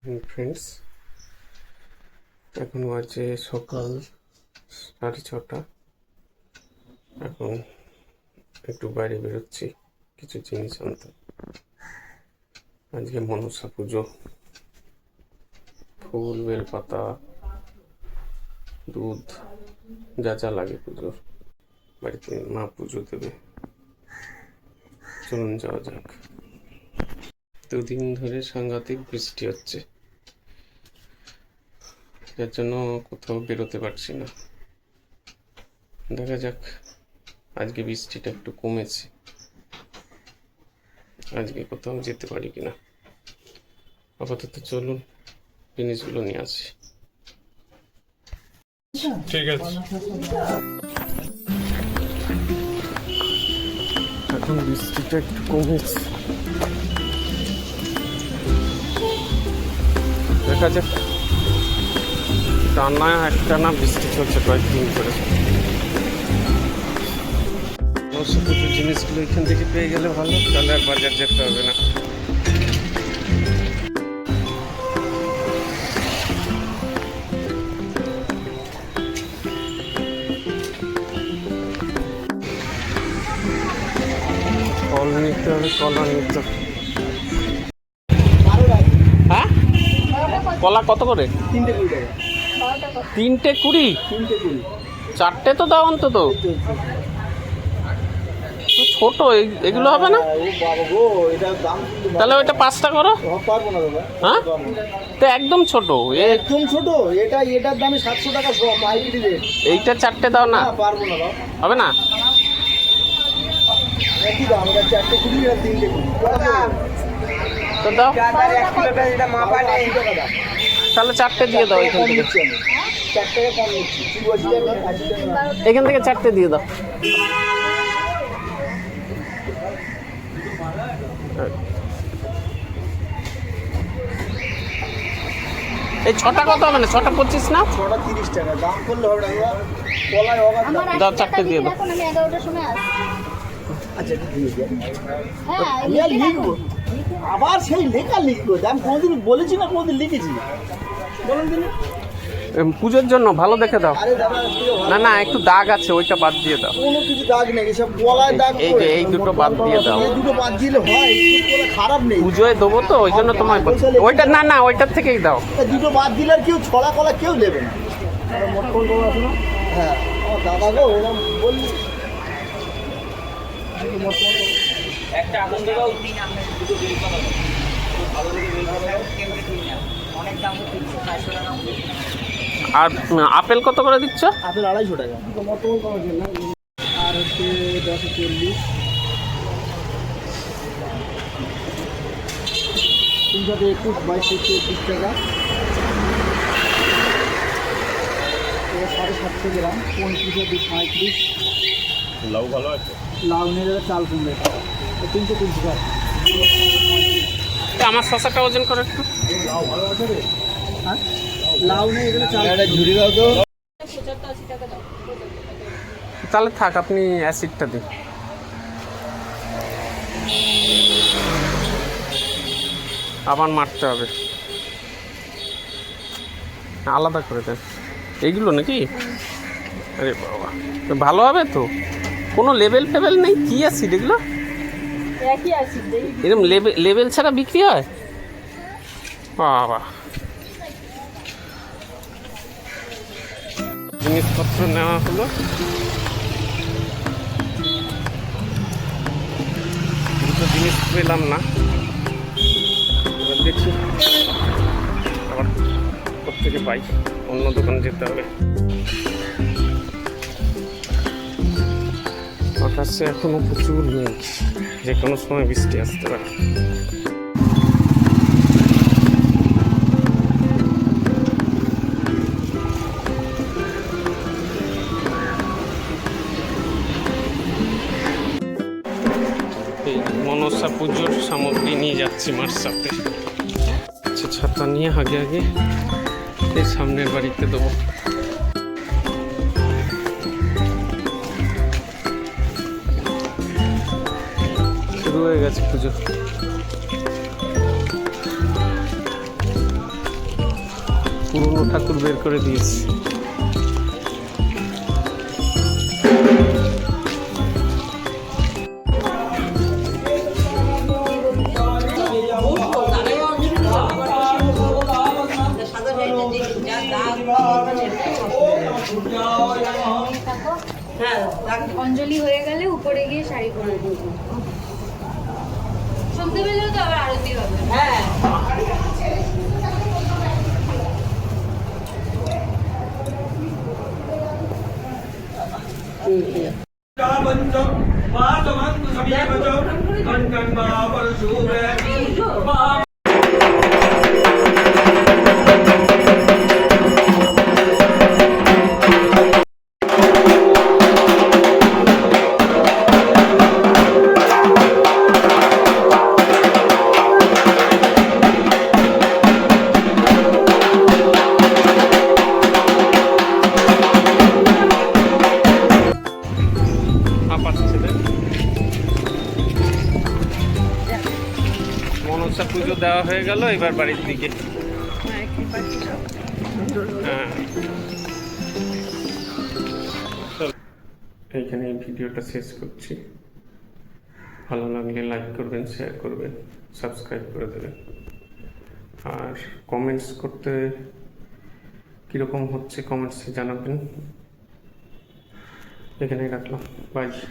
Friends, এখন বাজে সকাল 6:30। এখন একটু বাইরে বেরোচ্ছি কিছু জিনিস আনতে। আজকে মনসা পুজো, ফুল, বেলপাতা, দুধ, যা যা লাগে পুজোর। বাড়িতে মা পুজো দেবে। চলুন যাওয়া যাক। দুদিন ধরে সাংঘাতিক বৃষ্টি হচ্ছে, যার জন্য কোথাও বেরোতে পারছি না। দেখা যাক, আজকে বৃষ্টিটা একটু কমেছে, আজকে কোথাও যেতে পারি কিনা। আপাতত চলুন জিনিসগুলো নিয়ে আসি। ঠিক আছে, এখন বৃষ্টিটা একটু কমেছে, দেখা যাক। টানা বৃষ্টি চলছে কয়েকদিন ধরে। কিছু জিনিসগুলো এখান থেকে পেয়ে গেলে ভালো, তাহলে আর বাজার যেতে হবে না। ফল নিতে হবে, কলা নিতে হবে। হ্যাঁ, কলা কত করে? 3টে 20। 4টে তো দাও অন্তত। ছোট এগুলো হবে না, তাহলে ওইটা 5টা করো। হ্যাঁ, তো একদম ছোট, একদম ছোট। এটার দামে 700 টাকা পাইকারি রেট। এইটা 4টে দাও না, পারবো না, হবে না। একই দাম, 4টে 20 আর 3টে 20 তো দাও, টাকা দাম। তাহলে 4টে দিয়ে দাও। এখান থেকে 4 টাকা কম নিচ্ছি। ঠিক আছে, এখান থেকে 4টে দিয়ে দাও। এই 6টা কত হবে না? 6টা 25 না? 6টা 30 টাকা দাম করলে হবে না। কলায় অবাক দাও, 4টে দিয়ে দাও। আমি 11টার সময় আসছি। আচ্ছা, ঠিক আছে। হ্যাঁ, আমি লিখবো, আবার সেই লেখা লিখবো। আমি কোনোদিন বলেছি না, কোনোদিন লিখেছি? বলুন দিন। পুজোর জন্য ভালো দেখে দাও। আরে দাদা, না না, একটু দাগ আছে, ওইটা বাদ দিয়ে দাও। কোনো কিছু দাগ নেই, সব গলায় দাগ। এই যে এই দুটো বাদ দিয়ে দাও। এই দুটো বাদ দিলে হয়, কোনো খারাপ নেই। পুজোয় দেবো তো, ওই জন্য তোমায় বলছি। ওইটা না না, ওইটার থেকেই দাও। এই দুটো বাদ দিলে আর কেউ ছড়া কলা কেউ নেবে না। হ্যাঁ, আমার দাদা গো ওরকম বললি। একটা আগুন দেওয়া উঠিনি, আপনার দুটো বেল পাতা ভালো করে বেল পাতা অনেক দাম হচ্ছে 400 টাকা। আর আপেল কত করে দিচ্ছ? আপেল 250 টাকা। আর হচ্ছে 1040, 21, 22, 21 টাকা। 750 গ্রাম, 35, 35। লাউ ভালো আছে? লাউ নিয়ে যাবে, চাল কুমড়ে 330 টাকা। আমার শশাটা ওজন করো একটু। লাউ ভালো আছে রে? হ্যাঁ, লাউ নেই, এগুলো চাল ঝুড়ি দাও তো। 75-80 টাকা দাও। তাহলে থাক, আপনি অ্যাসিডটা দিন। আবার মারতে হবে, আলাদা করে দেন এইগুলো নাকি। আরে বাবা, তো ভালো হবে তো? কোনো লেবেল ফেবেল নেই? কি অ্যাসিড এগুলো? একই আছে। এরকম লেবেল ছাড়া বিক্রি হয়? বাবা, জিনিসপত্র নেওয়া হলো। দুটো জিনিস পেলাম না, এবার দেখছি আবার কোথেকে পাই। অন্য দোকানে যেতে হবে। আকাশে এখনো প্রচুর মেঘ, যে কোনো সময় বৃষ্টি আসতে পারে। এই মনসা পুজোর সামগ্রী নিয়ে যাচ্ছি মার সাথে। আচ্ছা, ছাতা নিয়ে আগে আগে এই সামনের বাড়িতে দেবো। শুরু হয়ে গেছে পুজো। পুরনো ঠাকুর বের করে দিয়েছে। অঞ্জলি হয়ে গেলে উপরে গিয়ে শাড়ি পরে দেবো। সন্ধ্যেবেলাও তো আবার আরতি হবে। হ্যাঁ, হাঁপাচ্ছে তাই না? মনসা পুজো দেওয়া হয়ে গেল, এবার বাড়ির দিকে। হ্যাঁ, এইখানে এই ভিডিওটা শেষ করছি। ভালো লাগলে লাইক করবেন, শেয়ার করবেন, সাবস্ক্রাইব করে দেবেন। আর কমেন্টস করতে কীরকম হচ্ছে কমেন্টসে জানাবেন। এখানেই রাখলাম, বাই।